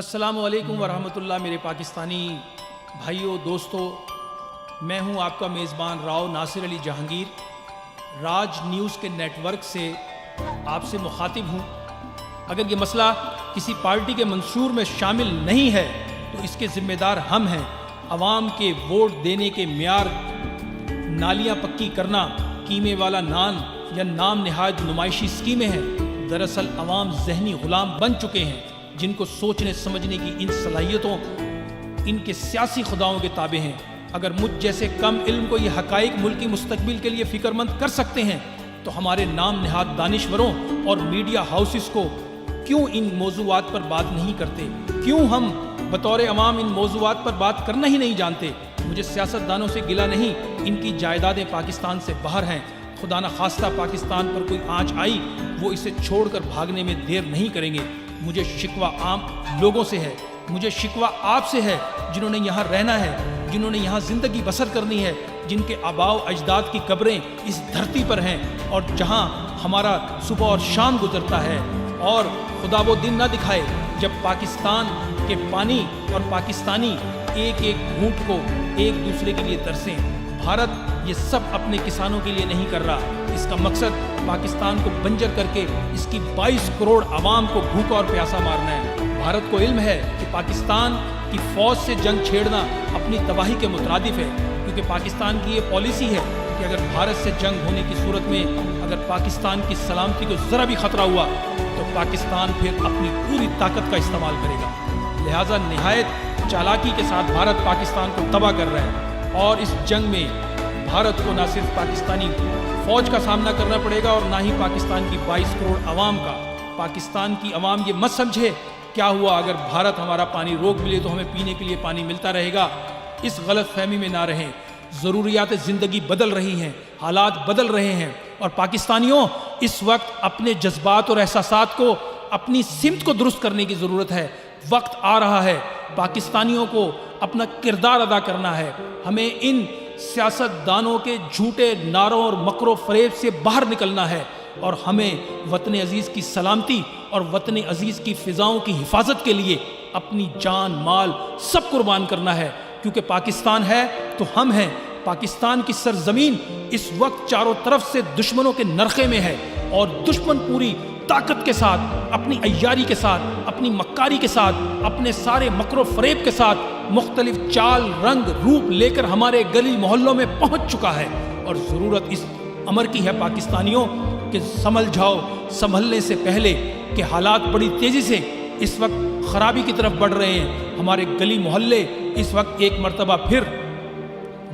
السلام علیکم ورحمۃ اللہ میرے پاکستانی بھائیوں دوستوں، میں ہوں آپ کا میزبان راؤ ناصر علی جہانگیر، راج نیوز کے نیٹ ورک سے آپ سے مخاطب ہوں۔ اگر یہ مسئلہ کسی پارٹی کے منشور میں شامل نہیں ہے تو اس کے ذمہ دار ہم ہیں۔ عوام کے ووٹ دینے کے معیار نالیاں پکی کرنا، قیمے والا نان یا نام نہاد نمائشی اسکیمیں ہیں۔ دراصل عوام ذہنی غلام بن چکے ہیں جن کو سوچنے سمجھنے کی ان صلاحیتوں ان کے سیاسی خداؤں کے تابع ہیں۔ اگر مجھ جیسے کم علم کو یہ حقائق ملکی مستقبل کے لیے فکر مند کر سکتے ہیں تو ہمارے نام نہاد دانشوروں اور میڈیا ہاؤسز کو کیوں ان موضوعات پر بات نہیں کرتے؟ کیوں ہم بطور عوام ان موضوعات پر بات کرنا ہی نہیں جانتے؟ مجھے سیاست دانوں سے گلہ نہیں، ان کی جائیدادیں پاکستان سے باہر ہیں۔ خدا نہ خواستہ پاکستان پر کوئی آنچ آئی، وہ اسے چھوڑ کر بھاگنے میں دیر نہیں کریں گے۔ مجھے شکوہ عام لوگوں سے ہے، مجھے شکوہ آپ سے ہے جنہوں نے یہاں رہنا ہے، جنہوں نے یہاں زندگی بسر کرنی ہے، جن کے آباء و اجداد کی قبریں اس دھرتی پر ہیں اور جہاں ہمارا صبح اور شام گزرتا ہے۔ اور خدا وہ دن نہ دکھائے جب پاکستان کے پانی اور پاکستانی ایک ایک گھونٹ کو ایک دوسرے کے لیے ترسیں۔ بھارت یہ سب اپنے کسانوں کے لیے نہیں کر رہا، اس کا مقصد پاکستان کو بنجر کر کے اس کی 22 کروڑ عوام کو بھوکا اور پیاسا مارنا ہے۔ بھارت کو علم ہے کہ پاکستان کی فوج سے جنگ چھیڑنا اپنی تباہی کے مترادف ہے، کیونکہ پاکستان کی یہ پالیسی ہے کہ اگر بھارت سے جنگ ہونے کی صورت میں اگر پاکستان کی سلامتی کو ذرا بھی خطرہ ہوا تو پاکستان پھر اپنی پوری طاقت کا استعمال کرے گا۔ لہٰذا نہایت چالاکی کے ساتھ بھارت پاکستان کو تباہ کر رہا ہے، اور اس جنگ میں بھارت کو نہ صرف پاکستانی فوج کا سامنا کرنا پڑے گا اور نہ ہی پاکستان کی 22 کروڑ عوام کا۔ پاکستان کی عوام یہ مت سمجھے کیا ہوا اگر بھارت ہمارا پانی روک بھی لے تو ہمیں پینے کے لیے پانی ملتا رہے گا۔ اس غلط فہمی میں نہ رہیں۔ ضروریات زندگی بدل رہی ہیں، حالات بدل رہے ہیں، اور پاکستانیوں اس وقت اپنے جذبات اور احساسات کو اپنی سمت کو درست کرنے کی ضرورت ہے۔ وقت آ رہا ہے پاکستانیوں کو اپنا کردار ادا کرنا ہے۔ ہمیں ان سیاست دانوں کے جھوٹے نعروں اور مکر و فریب سے باہر نکلنا ہے، اور ہمیں وطن عزیز کی سلامتی اور وطن عزیز کی فضاؤں کی حفاظت کے لیے اپنی جان مال سب قربان کرنا ہے، کیونکہ پاکستان ہے تو ہم ہیں۔ پاکستان کی سرزمین اس وقت چاروں طرف سے دشمنوں کے نرخے میں ہے، اور دشمن پوری طاقت کے ساتھ، اپنی عیاری کے ساتھ، اپنی مکاری کے ساتھ، اپنے سارے مکر و فریب کے ساتھ مختلف چال رنگ روپ لے کر ہمارے گلی محلوں میں پہنچ چکا ہے، اور ضرورت اس امر کی ہے پاکستانیوں کہ سنبھل جاؤ، سنبھلنے سے پہلے کہ حالات بڑی تیزی سے اس وقت خرابی کی طرف بڑھ رہے ہیں۔ ہمارے گلی محلے اس وقت ایک مرتبہ پھر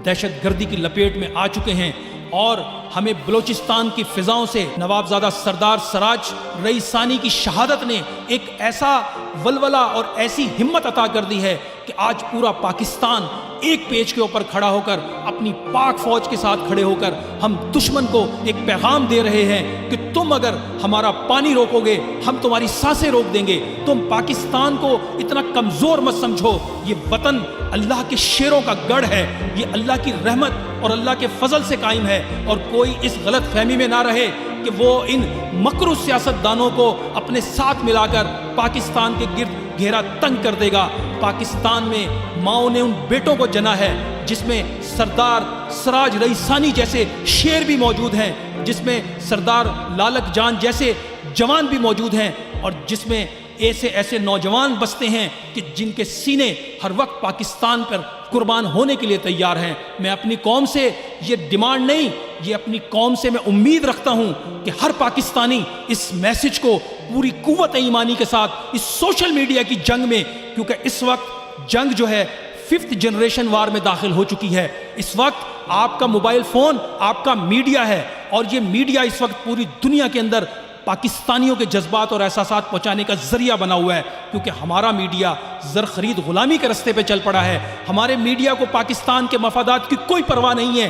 دہشت گردی کی لپیٹ میں آ چکے ہیں، اور ہمیں بلوچستان کی فضاؤں سے نوابزادہ سردار سراج رئیسانی کی شہادت نے ایک ایسا ولولہ اور ایسی ہمت عطا کر دی ہے کہ آج پورا پاکستان ایک پیج کے اوپر کھڑا ہو کر اپنی پاک فوج کے ساتھ کھڑے ہو کر ہم دشمن کو ایک پیغام دے رہے ہیں کہ تم اگر ہمارا پانی روکو گے ہم تمہاری سانسیں روک دیں گے۔ تم پاکستان کو اتنا کمزور مت سمجھو، یہ وطن اللہ کے شیروں کا گڑھ ہے، یہ اللہ کی رحمت اور اللہ کے فضل سے قائم ہے، اور کوئی اس غلط فہمی میں نہ رہے کہ وہ ان مکرو سیاست دانوں کو اپنے ساتھ ملا کر پاکستان کے گرد گھیرا تنگ کر دے گا۔ پاکستان میں ماؤں نے ان بیٹوں کو جنا ہے جس میں سردار سراج رئیسانی جیسے شیر بھی موجود ہیں، جس میں سردار لالک جان جیسے جوان بھی موجود ہیں، اور جس میں ایسے نوجوان بستے ہیں کہ جن کے سینے ہر وقت پاکستان پر قربان ہونے کے لیے تیار ہیں۔ میں اپنی قوم سے یہ ڈیمانڈ نہیں، یہ اپنی قوم سے میں امید رکھتا ہوں کہ ہر پاکستانی اس میسج کو پوری قوت ایمانی کے ساتھ اس سوشل میڈیا کی جنگ میں، کیونکہ اس وقت جنگ جو ہے 5th جنریشن وار میں داخل ہو چکی ہے۔ اس وقت آپ کا موبائل فون آپ کا میڈیا ہے، اور یہ میڈیا اس وقت پوری دنیا کے اندر پاکستانیوں کے جذبات اور احساسات پہنچانے کا ذریعہ بنا ہوا ہے، کیونکہ ہمارا میڈیا زر خرید غلامی کے رستے پہ چل پڑا ہے۔ ہمارے میڈیا کو پاکستان کے مفادات کی کوئی پرواہ نہیں ہے۔